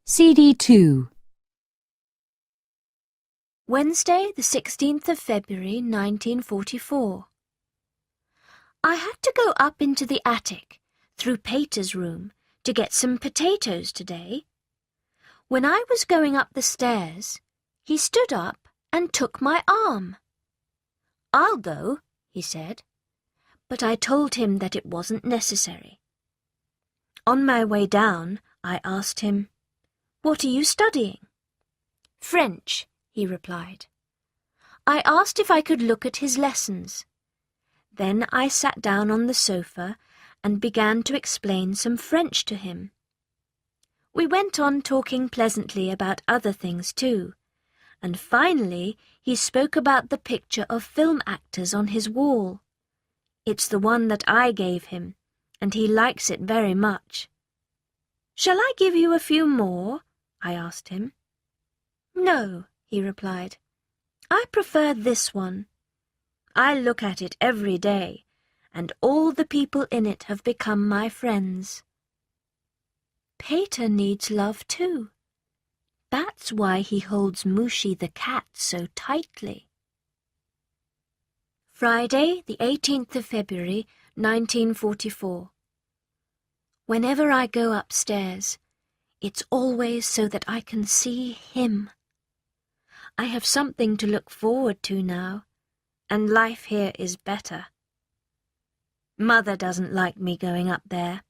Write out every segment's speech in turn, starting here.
CD2. Wednesday, the 16th of February, 1944. I had to go up into the attic, through Pater's room, to get some potatoes today. When I was going up the stairs, he stood up and took my arm. "I'll go," he said, but I told him that it wasn't necessary. On my way down, I asked him, "What are you studying?" "French," he replied. I asked if I could look at his lessons. Then I sat down on the sofa and began to explain some French to him. We went on talking pleasantly about other things too, and finally he spoke about the picture of film actors on his wall. It's the one that I gave him, and he likes it very much. "Shall I give you a few more?" I asked him. "No," he replied. "I prefer this one. I look at it every day, and all the people in it have become my friends. Pater needs love too. That's why he holds Moushy the cat so tightly." Friday, the 18th of February, 1944. Whenever I go upstairs, it's always so that I can see him. I have something to look forward to now, and life here is better. Mother doesn't like me going up there.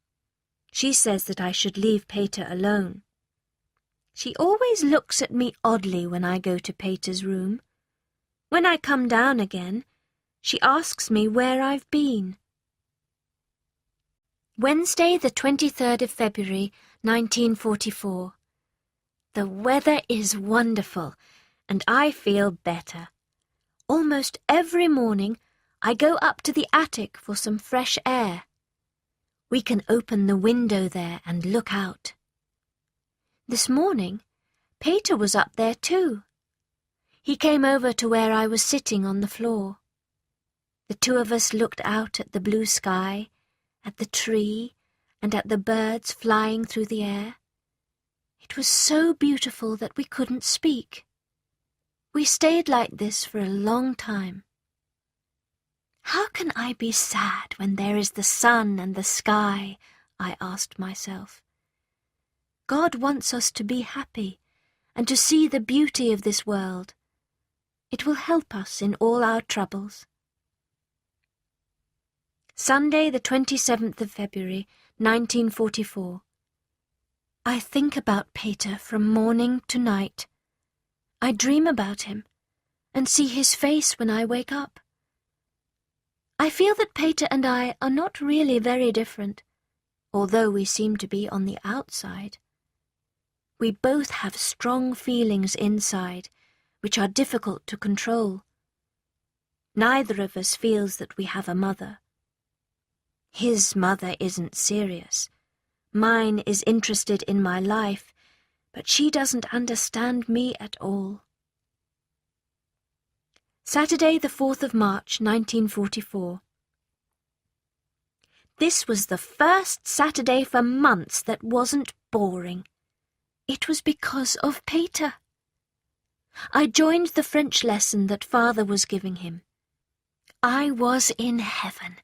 She says that I should leave Pater alone. She always looks at me oddly when I go to Pater's room. When I come down again, she asks me where I've been. Wednesday, the 23rd of February, 1944. The weather is wonderful, and I feel better. Almost every morning, I go up to the attic for some fresh air. We can open the window there and look out. This morning, Pater was up there too. He came over to where I was sitting on the floor. The two of us looked out at the blue sky, at the tree, and at the birds flying through the air. It was so beautiful that we couldn't speak. We stayed like this for a long time. How can I be sad when there is the sun and the sky? I asked myself. God wants us to be happy and to see the beauty of this world. It will help us in all our troubles. Sunday, the 27th of February, 1944. I think about Pater from morning to night. I dream about him and see his face when I wake up. I feel that Pater and I are not really very different, although we seem to be on the outside. We both have strong feelings inside, which are difficult to control. Neither of us feels that we have a mother. His mother isn't serious. Mine is interested in my life, but she doesn't understand me at all. Saturday, the 4th of March, 1944. This was the first Saturday for months that wasn't boring. It was because of Pater. I joined the French lesson that Father was giving him. I was in heaven,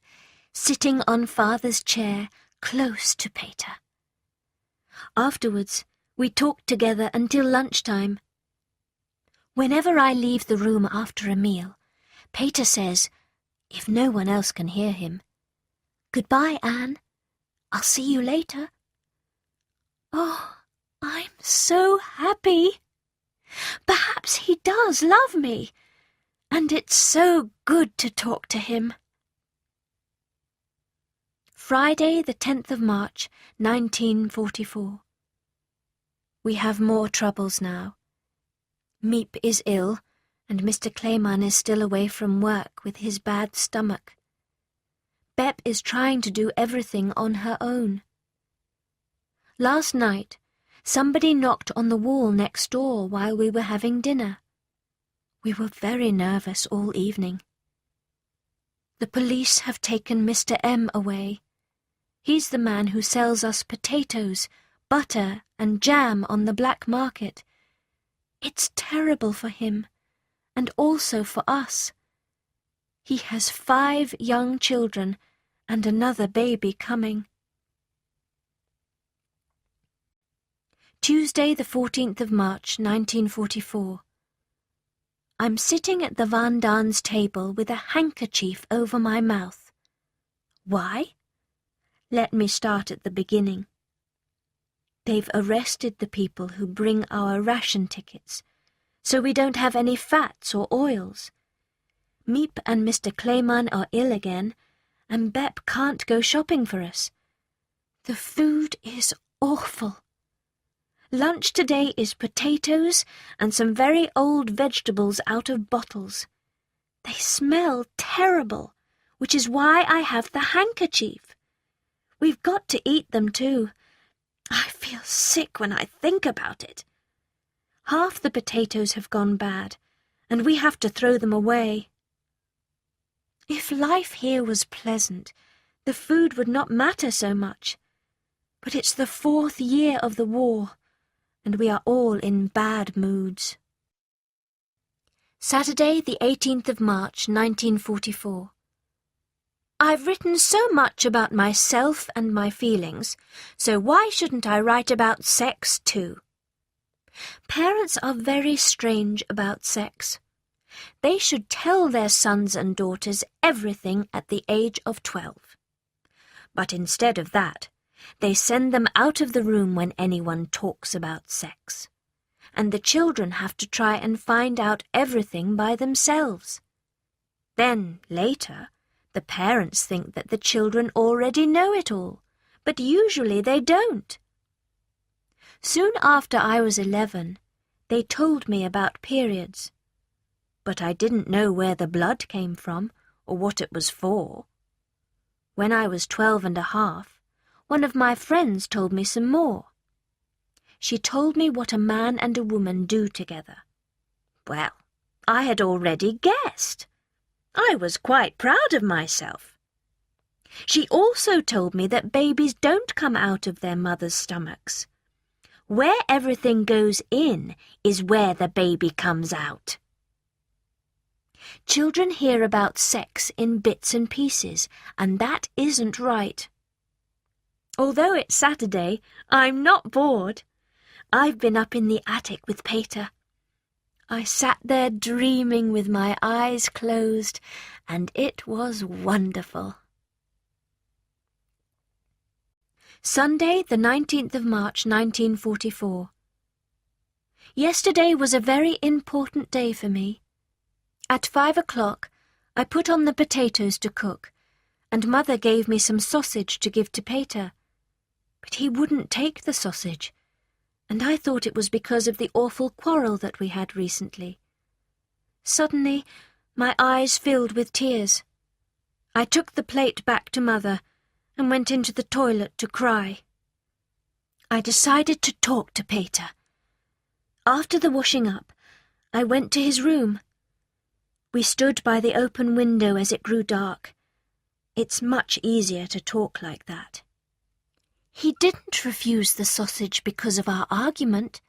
sitting on Father's chair close to Pater. Afterwards, we talked together until lunchtime. Whenever I leave the room after a meal, Pater says, if no one else can hear him, "Goodbye, Anne. I'll see you later." Oh, I'm so happy. Perhaps he does love me, and it's so good to talk to him. Friday, the 10th of March, 1944. We have more troubles now. Miep is ill, and Mr. Clayman is still away from work with his bad stomach. Bep is trying to do everything on her own. Last night, somebody knocked on the wall next door while we were having dinner. We were very nervous all evening. The police have taken Mr. M away. He's the man who sells us potatoes, butter and jam on the black market. It's terrible for him, and also for us. He has 5 young children and another baby coming. Tuesday, the 14th of March, 1944. I'm sitting at the Van Daan's table with a handkerchief over my mouth. Why? Let me start at the beginning. They've arrested the people who bring our ration tickets, so we don't have any fats or oils. Miep and Mr. Clayman are ill again, and Bep can't go shopping for us. The food is awful. Lunch today is potatoes and some very old vegetables out of bottles. They smell terrible, which is why I have the handkerchief. We've got to eat them too. I feel sick when I think about it. Half the potatoes have gone bad, and we have to throw them away. If life here was pleasant, the food would not matter so much. But it's the 4th year of the war, and we are all in bad moods. Saturday, the 18th of March, 1944. I've written so much about myself and my feelings, so why shouldn't I write about sex too? Parents are very strange about sex. They should tell their sons and daughters everything at the age of 12. But instead of that, they send them out of the room when anyone talks about sex, and the children have to try and find out everything by themselves. Then, later, the parents think that the children already know it all, but usually they don't. Soon after I was 11, they told me about periods, but I didn't know where the blood came from or what it was for. When I was 12 and a half, one of my friends told me some more. She told me what a man and a woman do together. Well, I had already guessed. I was quite proud of myself. She also told me that babies don't come out of their mothers' stomachs. Where everything goes in is where the baby comes out. Children hear about sex in bits and pieces, and that isn't right. Although it's Saturday, I'm not bored. I've been up in the attic with Peter. I sat there dreaming with my eyes closed, and it was wonderful. Sunday, the 19th of March, 1944. Yesterday was a very important day for me. At 5 o'clock, I put on the potatoes to cook, and Mother gave me some sausage to give to Peter. But he wouldn't take the sausage, and I thought it was because of the awful quarrel that we had recently. Suddenly, my eyes filled with tears. I took the plate back to Mother and went into the toilet to cry. I decided to talk to Peter. After the washing up, I went to his room. We stood by the open window as it grew dark. It's much easier to talk like that. He didn't refuse the sausage because of our argument,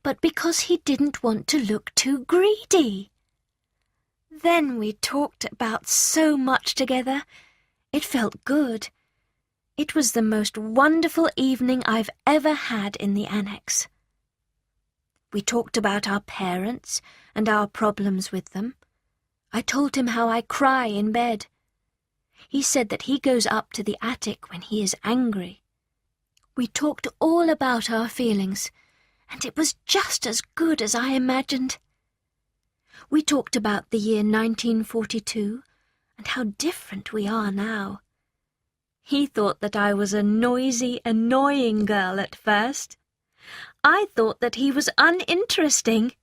but because he didn't want to look too greedy. Then we talked about so much together. It felt good. It was the most wonderful evening I've ever had in the annex. We talked about our parents and our problems with them. I told him how I cry in bed. He said that he goes up to the attic when he is angry. We talked all about our feelings, and it was just as good as I imagined. We talked about the year 1942 and how different we are now. He thought that I was a noisy, annoying girl at first. I thought that he was uninteresting.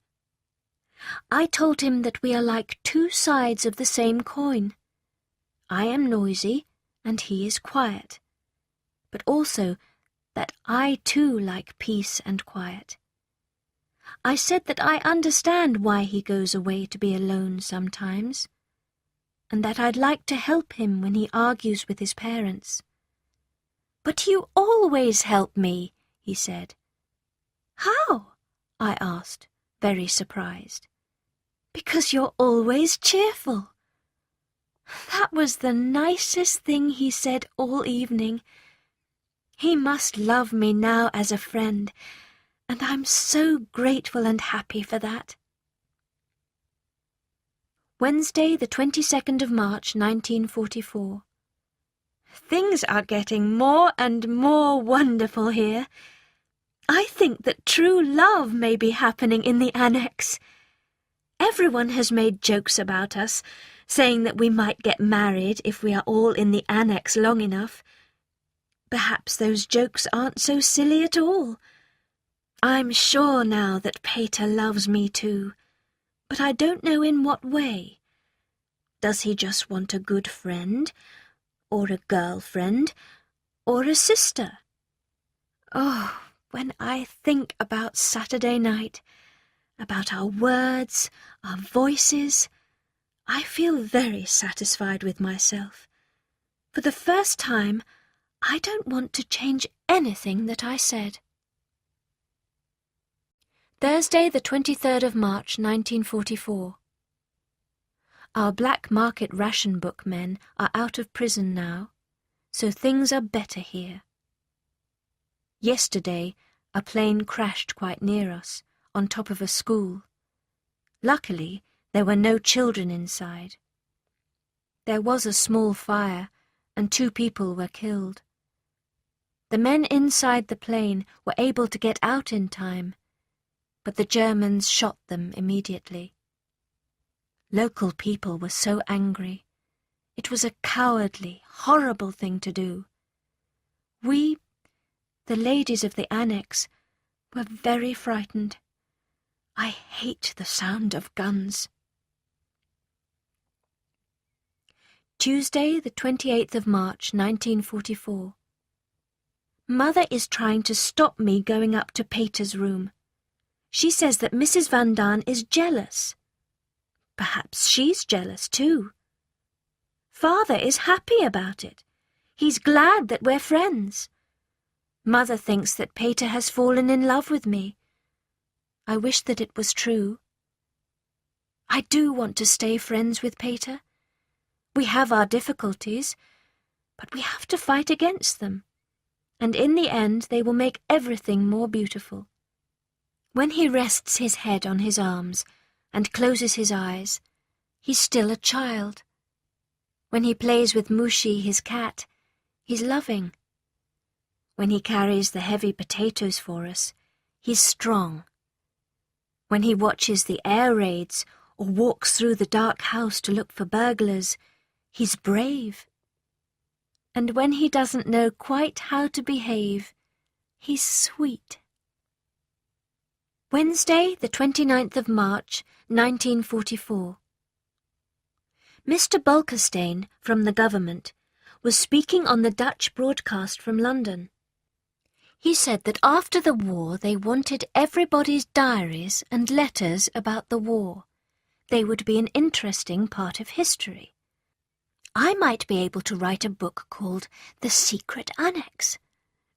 I told him that we are like 2 sides of the same coin. I am noisy and he is quiet, but also that I too like peace and quiet. I said that I understand why he goes away to be alone sometimes, and that I'd like to help him when he argues with his parents. "But you always help me," he said. How? I asked, very surprised. Because you're always cheerful. That was the nicest thing he said all evening. He must love me now as a friend, and I'm so grateful and happy for that. Wednesday, the 22nd of March, 1944. Things are getting more and more wonderful here. I think that true love may be happening in the annex. Everyone has made jokes about us, saying that we might get married if we are all in the annex long enough. Perhaps those jokes aren't so silly at all. I'm sure now that Peter loves me too, but I don't know in what way. Does he just want a good friend, or a girlfriend, or a sister? Oh, when I think about Saturday night, about our words, our voices, I feel very satisfied with myself. For the first time, I don't want to change anything that I said. Thursday, the 23rd of March, 1944. Our black market ration book men are out of prison now, so things are better here. Yesterday, a plane crashed quite near us, on top of a school. Luckily, there were no children inside. There was a small fire, and 2 people were killed. The men inside the plane were able to get out in time, but the Germans shot them immediately. Local people were so angry. It was a cowardly, horrible thing to do. We, the ladies of the annex, were very frightened. I hate the sound of guns. Tuesday, the 28th of March, 1944. Mother is trying to stop me going up to Peter's room. She says that Mrs. Van Daan is jealous. Perhaps she's jealous too. Father is happy about it. He's glad that we're friends. Mother thinks that Peter has fallen in love with me. I wish that it was true. I do want to stay friends with Peter. We have our difficulties, but we have to fight against them, and in the end they will make everything more beautiful. When he rests his head on his arms and closes his eyes, he's still a child. When he plays with Mushi, his cat, he's loving. When he carries the heavy potatoes for us, he's strong. When he watches the air raids or walks through the dark house to look for burglars, he's brave. And when he doesn't know quite how to behave, he's sweet. Wednesday, the 29th of March, 1944. Mr. Bulkerstein, from the government, was speaking on the Dutch broadcast from London. He said that after the war they wanted everybody's diaries and letters about the war. They would be an interesting part of history. I might be able to write a book called The Secret Annex.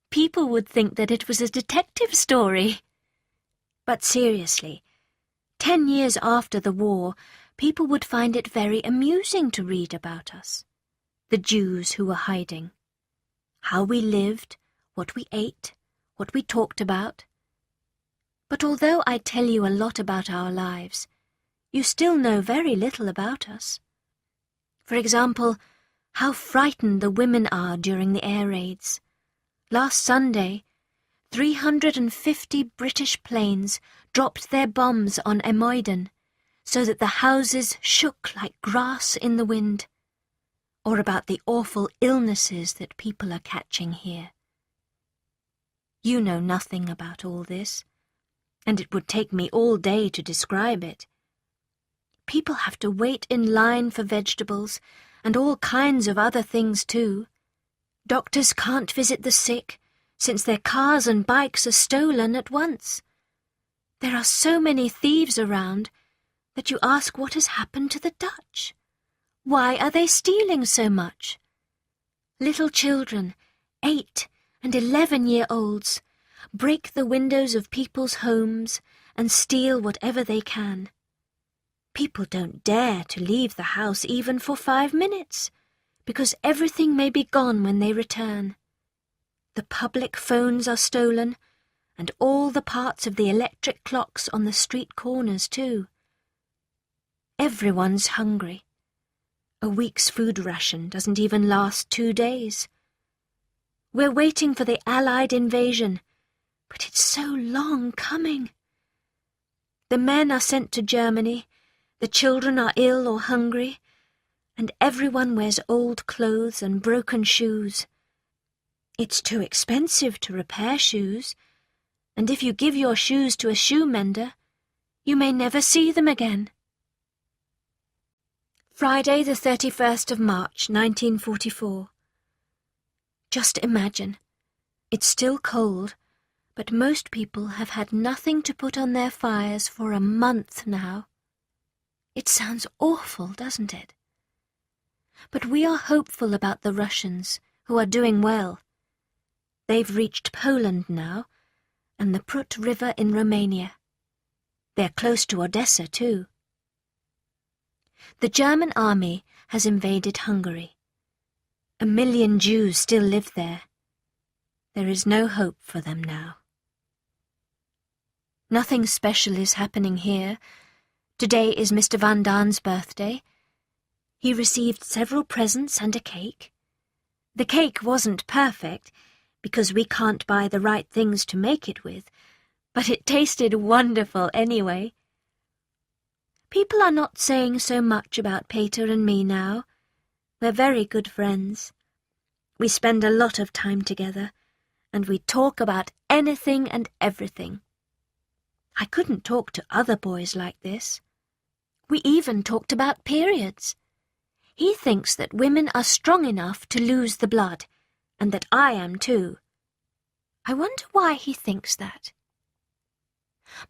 People would think that it was a detective story. But seriously, 10 years after the war, people would find it very amusing to read about us. The Jews who were hiding. How we lived, what we ate, what we talked about. But although I tell you a lot about our lives, you still know very little about us. For example, how frightened the women are during the air raids. Last Sunday, 350 British planes dropped their bombs on Emoiden, so that the houses shook like grass in the wind. Or about the awful illnesses that people are catching here. You know nothing about all this, and it would take me all day to describe it. People have to wait in line for vegetables, and all kinds of other things too. Doctors can't visit the sick, since their cars and bikes are stolen at once. There are so many thieves around that you ask what has happened to the Dutch. Why are they stealing so much? Little children, 8 and 11-year-olds, break the windows of people's homes and steal whatever they can. People don't dare to leave the house even for 5 minutes, because everything may be gone when they return. The public phones are stolen, and all the parts of the electric clocks on the street corners too. Everyone's hungry. A week's food ration doesn't even last 2 days. We're waiting for the Allied invasion, but it's so long coming. The men are sent to Germany, the children are ill or hungry, and everyone wears old clothes and broken shoes. It's too expensive to repair shoes, and if you give your shoes to a shoe mender, you may never see them again. Friday, the 31st of March, 1944. Just imagine, it's still cold, but most people have had nothing to put on their fires for a month now. It sounds awful, doesn't it? But we are hopeful about the Russians, who are doing well. They've reached Poland now, and the Prut River in Romania. They're close to Odessa too. The German army has invaded Hungary. 1 million Jews still live there. There is no hope for them now. Nothing special is happening here. Today is Mr. Van Daan's birthday. He received several presents and a cake. The cake wasn't perfect, because we can't buy the right things to make it with, but it tasted wonderful anyway. People are not saying so much about Peter and me now. We're very good friends. We spend a lot of time together, and we talk about anything and everything. I couldn't talk to other boys like this. We even talked about periods. He thinks that women are strong enough to lose the blood, and that I am too. I wonder why he thinks that.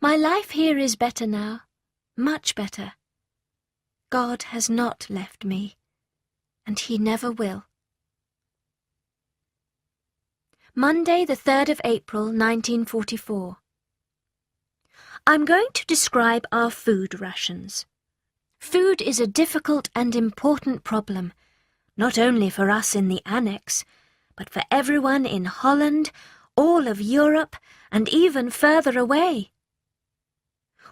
My life here is better now, much better. God has not left me, and he never will. Monday, the 3rd of April, 1944. I'm going to describe our food rations. Food is a difficult and important problem, not only for us in the Annex, but for everyone in Holland, all of Europe, and even further away.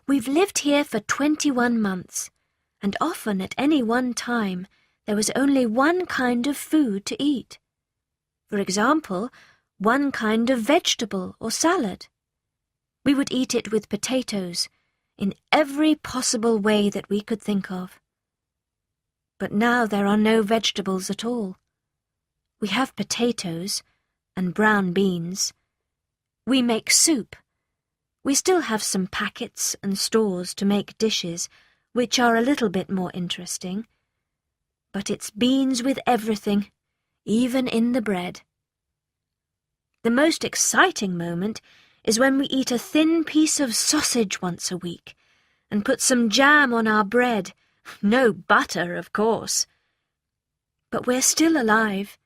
We've lived here for 21 months, and often at any one time there was only one kind of food to eat. For example, one kind of vegetable or salad. We would eat it with potatoes, in every possible way that we could think of. But now there are no vegetables at all. We have potatoes and brown beans. We make soup. We still have some packets and stores to make dishes, which are a little bit more interesting. But it's beans with everything, even in the bread. The most exciting moment is when we eat a thin piece of sausage once a week and put some jam on our bread. No butter, of course. But we're still alive,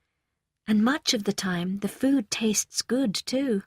and much of the time the food tastes good too.